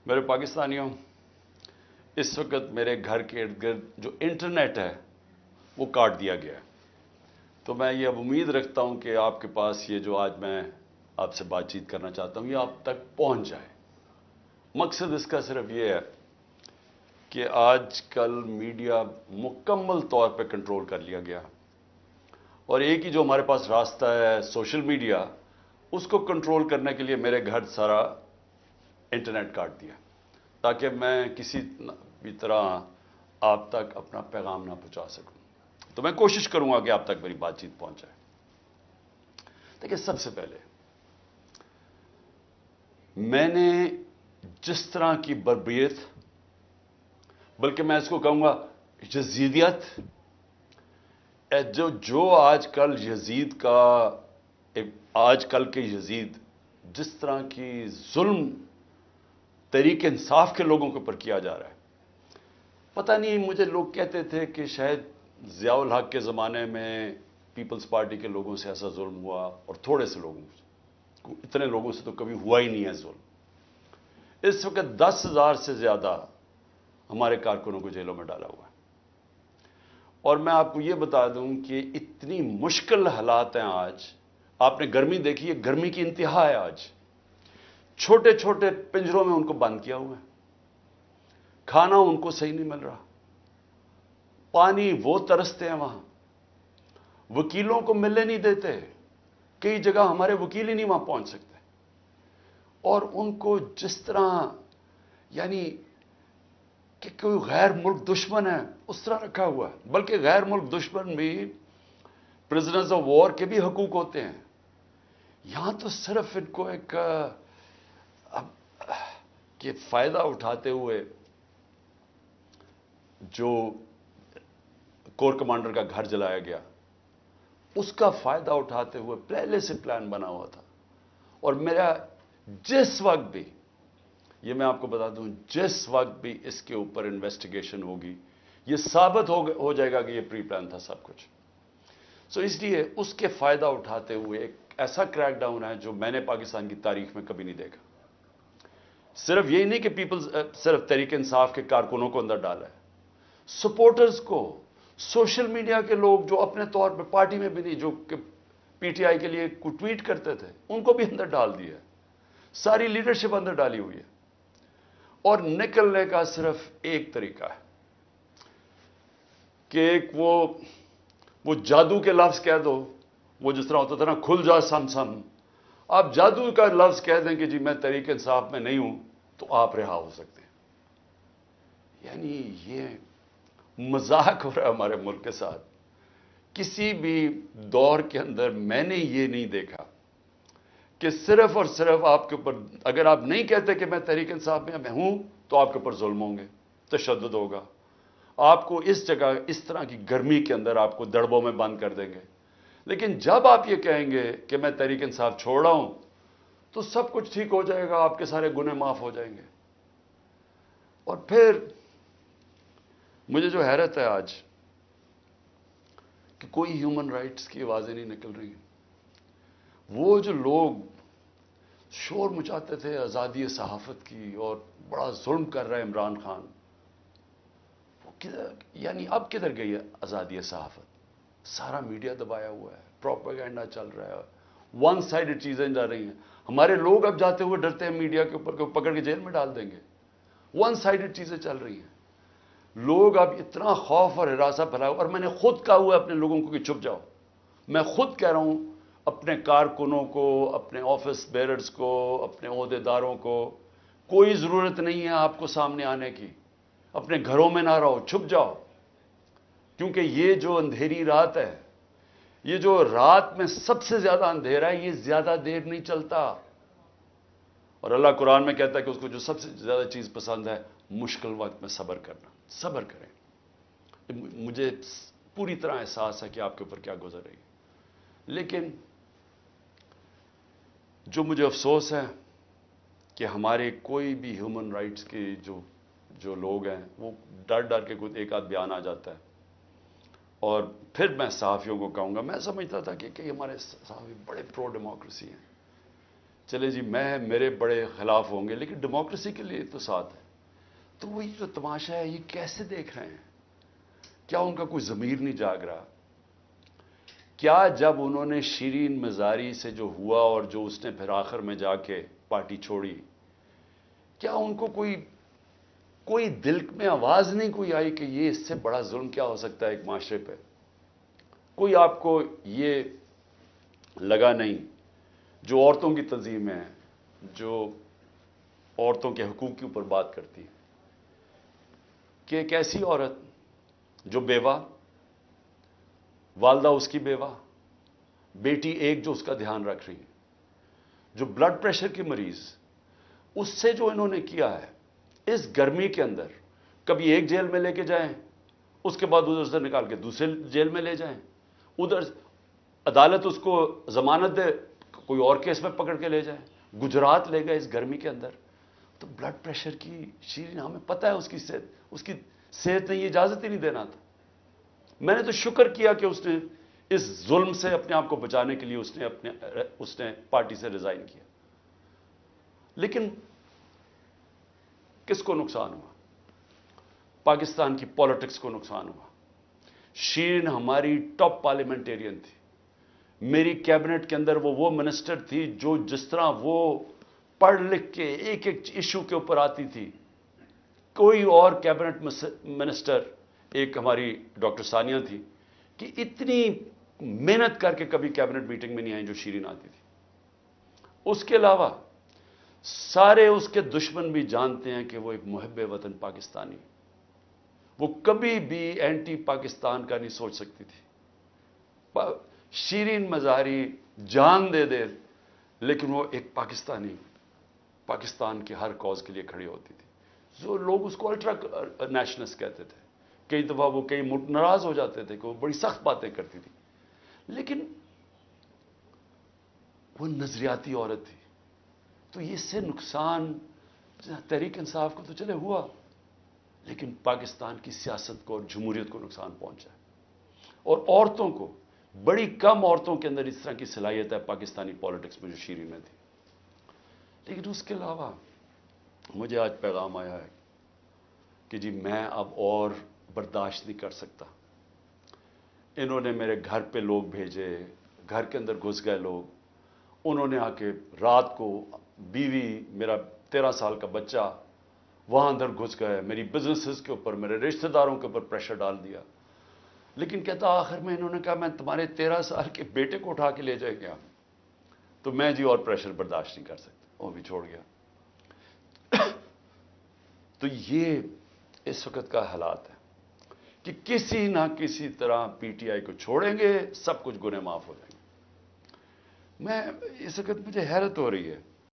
میرے پاکستانیوں، اس وقت میرے گھر کے ارد گرد جو انٹرنیٹ ہے وہ کاٹ دیا گیا ہے۔ تو میں یہ اب امید رکھتا ہوں کہ آپ کے پاس یہ جو آج میں آپ سے بات چیت کرنا چاہتا ہوں یہ آپ تک پہنچ جائے۔ مقصد اس کا صرف یہ ہے کہ آج کل میڈیا مکمل طور پہ کنٹرول کر لیا گیا، اور ایک ہی جو ہمارے پاس راستہ ہے سوشل میڈیا، اس کو کنٹرول کرنے کے لیے میرے گھر سارا انٹرنیٹ کاٹ دیا تاکہ میں کسی بھی طرح آپ تک اپنا پیغام نہ پہنچا سکوں۔ تو میں کوشش کروں گا کہ آپ تک میری بات چیت پہنچ جائے۔ دیکھیے، سب سے پہلے میں نے جس طرح کی بربریت، بلکہ میں اس کو کہوں گا یزیدیت، جو آج کل یزید کا، آج کل کے یزید جس طرح کی ظلم تحریک انصاف کے لوگوں کے اوپر کیا جا رہا ہے، پتہ نہیں، مجھے لوگ کہتے تھے کہ شاید ضیاء الحق کے زمانے میں پیپلز پارٹی کے لوگوں سے ایسا ظلم ہوا، اور تھوڑے سے لوگوں سے، اتنے لوگوں سے تو کبھی ہوا ہی نہیں ہے ظلم۔ اس وقت 10,000 سے زیادہ ہمارے کارکنوں کو جیلوں میں ڈالا ہوا ہے، اور میں آپ کو یہ بتا دوں کہ اتنی مشکل حالات ہیں آج۔ آپ نے گرمی دیکھی ہے، گرمی کی انتہا ہے آج۔ چھوٹے چھوٹے پنجروں میں ان کو بند کیا ہوا ہے، کھانا ان کو صحیح نہیں مل رہا، پانی وہ ترستے ہیں وہاں، وکیلوں کو ملنے نہیں دیتے، کئی جگہ ہمارے وکیل ہی نہیں وہاں پہنچ سکتے، اور ان کو جس طرح یعنی کہ کوئی غیر ملک دشمن ہے اس طرح رکھا ہوا ہے۔ بلکہ غیر ملک دشمن بھی پرزنرز آف وار کے بھی حقوق ہوتے ہیں، یہاں تو صرف ان کو ایک کہ فائدہ اٹھاتے ہوئے جو کور کمانڈر کا گھر جلایا گیا، اس کا فائدہ اٹھاتے ہوئے پہلے سے پلان بنا ہوا تھا۔ اور میرا جس وقت بھی، یہ میں آپ کو بتا دوں، جس وقت بھی اس کے اوپر انویسٹیگیشن ہوگی یہ ثابت ہو جائے گا کہ یہ پری پلان تھا سب کچھ۔ اس لیے اس کے فائدہ اٹھاتے ہوئے ایک ایسا کریک ڈاؤن ہے جو میں نے پاکستان کی تاریخ میں کبھی نہیں دیکھا۔ صرف یہی نہیں کہ صرف تحریک انصاف کے کارکنوں کو اندر ڈالا ہے، سپورٹرز کو، سوشل میڈیا کے لوگ جو اپنے طور پہ پارٹی میں بھی نہیں، جو کہ پی ٹی آئی کے لیے ٹویٹ کرتے تھے، ان کو بھی اندر ڈال دیا ہے، ساری لیڈرشپ اندر ڈالی ہوئی ہے، اور نکلنے کا صرف ایک طریقہ ہے کہ ایک وہ جادو کے لفظ کہہ دو، وہ جس طرح ہوتا تھا نا، کھل جا سم سم، آپ جادو کا لفظ کہہ دیں کہ جی میں تحریک انصاف میں نہیں ہوں، تو آپ رہا ہو سکتے ہیں۔ یعنی یہ مذاق ہو رہا ہے ہمارے ملک کے ساتھ۔ کسی بھی دور کے اندر میں نے یہ نہیں دیکھا کہ صرف اور صرف آپ کے اوپر، اگر آپ نہیں کہتے کہ میں تحریک انصاف میں ہوں، تو آپ کے اوپر ظلم ہوں گے، تشدد ہوگا، آپ کو اس جگہ اس طرح کی گرمی کے اندر آپ کو دڑبوں میں بند کر دیں گے۔ لیکن جب آپ یہ کہیں گے کہ میں تحریک انصاف چھوڑ رہا ہوں، تو سب کچھ ٹھیک ہو جائے گا، آپ کے سارے گناہ معاف ہو جائیں گے۔ اور پھر مجھے جو حیرت ہے آج کہ کوئی ہیومن رائٹس کی آوازیں نہیں نکل رہی ہیں۔ وہ جو لوگ شور مچاتے تھے آزادی صحافت کی اور بڑا ظلم کر رہا ہے عمران خان، وہ یعنی اب کدھر گئی ہے آزادی صحافت؟ سارا میڈیا دبایا ہوا ہے، پروپیگنڈا چل رہا ہے، ون سائیڈڈ چیزیں جا رہی ہیں۔ ہمارے لوگ اب جاتے ہوئے ڈرتے ہیں میڈیا کے اوپر کہ وہ پکڑ کے جیل میں ڈال دیں گے۔ ون سائیڈڈ چیزیں چل رہی ہیں، لوگ اب اتنا خوف اور ہراساں پھیلایا، اور میں نے خود کہا ہوا ہے اپنے لوگوں کو کہ چھپ جاؤ۔ میں خود کہہ رہا ہوں اپنے کارکنوں کو، اپنے آفس بیررز کو، اپنے عہدیداروں کو، کوئی ضرورت نہیں ہے آپ کو سامنے آنے کی، اپنے گھروں میں نہ رہو، چھپ جاؤ، کیونکہ یہ جو اندھیری رات ہے، یہ جو رات میں سب سے زیادہ اندھیرا ہے، یہ زیادہ دیر نہیں چلتا۔ اور اللہ قرآن میں کہتا ہے کہ اس کو جو سب سے زیادہ چیز پسند ہے، مشکل وقت میں صبر کرنا۔ صبر کریں۔ مجھے پوری طرح احساس ہے کہ آپ کے اوپر کیا گزر رہی ہے، لیکن جو مجھے افسوس ہے کہ ہمارے کوئی بھی ہیومن رائٹس کے جو لوگ ہیں، وہ ڈر ڈر کے کوئی ایک آدھ بیان آ جاتا ہے، اور پھر میں صحافیوں کو کہوں گا، میں سمجھتا تھا کہ ہمارے صحافی بڑے پرو ڈیموکریسی ہیں، چلے جی میرے بڑے خلاف ہوں گے لیکن ڈیموکریسی کے لیے تو ساتھ ہے. تو وہ یہ جو تماشا ہے یہ کیسے دیکھ رہے ہیں؟ کیا ان کا کوئی ضمیر نہیں جاگ رہا؟ کیا جب انہوں نے شیرین مزاری سے جو ہوا اور جو اس نے پھر آخر میں جا کے پارٹی چھوڑی، کیا ان کو کوئی دل میں آواز نہیں کوئی آئی کہ یہ اس سے بڑا ظلم کیا ہو سکتا ہے ایک معاشرے پہ؟ کوئی آپ کو یہ لگا نہیں؟ جو عورتوں کی تنظیم ہے، جو عورتوں کے حقوق کے اوپر بات کرتی ہے، کہ ایک ایسی عورت جو بیوہ، والدہ اس کی بیوہ، بیٹی ایک جو اس کا دھیان رکھ رہی ہے، جو بلڈ پریشر کی مریض، اس سے جو انہوں نے کیا ہے اس گرمی کے اندر، کبھی ایک جیل میں لے کے جائیں، اس کے بعد ادھر سے نکال کے دوسرے جیل میں لے جائیں، ادھر عدالت اس کو ضمانت دے، کوئی اور کیس میں پکڑ کے لے جائیں، گجرات لے گئے اس گرمی کے اندر. تو بلڈ پریشر کی شیرین، ہمیں پتہ ہے اس کی صحت نے یہ اجازت ہی نہیں دینا تھا. میں نے تو شکر کیا کہ اس نے اس ظلم سے اپنے آپ کو بچانے کے لیے اس نے پارٹی سے ریزائن کیا. لیکن کس کو نقصان ہوا؟ پاکستان کی پالیٹکس کو نقصان ہوا. شیرین ہماری ٹاپ پارلیمنٹیرین تھی. میری کیبنٹ کے اندر وہ منسٹر تھی جو جس طرح وہ پڑھ لکھ کے ایک ایک ایشو کے اوپر آتی تھی، کوئی اور کیبنٹ منسٹر، ایک ہماری ڈاکٹر ثانیہ تھی، کہ اتنی محنت کر کے کبھی کیبنٹ میٹنگ میں نہیں آئی جو شیرین آتی تھی. اس کے علاوہ سارے اس کے دشمن بھی جانتے ہیں کہ وہ ایک محب وطن پاکستانی، وہ کبھی بھی اینٹی پاکستان کا نہیں سوچ سکتی تھی. شیرین مظہری جان دے لیکن وہ ایک پاکستان کے ہر کاز کے لیے کھڑی ہوتی تھی. جو لوگ اس کو الٹرا نیشنلسٹ کہتے تھے، کئی دفعہ وہ کئی ناراض ہو جاتے تھے کہ وہ بڑی سخت باتیں کرتی تھی، لیکن وہ نظریاتی عورت تھی. تو اس سے نقصان تحریک انصاف کو تو چلے ہوا، لیکن پاکستان کی سیاست کو اور جمہوریت کو نقصان پہنچا. اور عورتوں کو، بڑی کم عورتوں کے اندر اس طرح کی صلاحیت ہے پاکستانی پالیٹکس میں جو شیرین میں تھی. لیکن اس کے علاوہ مجھے آج پیغام آیا ہے کہ جی میں اب اور برداشت نہیں کر سکتا. انہوں نے میرے گھر پہ لوگ بھیجے، گھر کے اندر گھس گئے لوگ، انہوں نے آ کے رات کو بیوی، میرا 13 سال کا بچہ وہاں اندر گھس گئے، میری بزنسز کے اوپر، میرے رشتہ داروں کے اوپر پریشر ڈال دیا. لیکن کہتا آخر میں انہوں نے کہا میں تمہارے 13 سال کے بیٹے کو اٹھا کے لے جائے گا. تو میں جی اور پریشر برداشت نہیں کر سکتا، وہ بھی چھوڑ گیا. تو یہ اس وقت کا حالات ہے کہ کسی نہ کسی طرح پی ٹی آئی کو چھوڑیں گے، سب کچھ گناہ معاف ہو جائیں گے. میں اس وقت مجھے حیرت ہو رہی ہے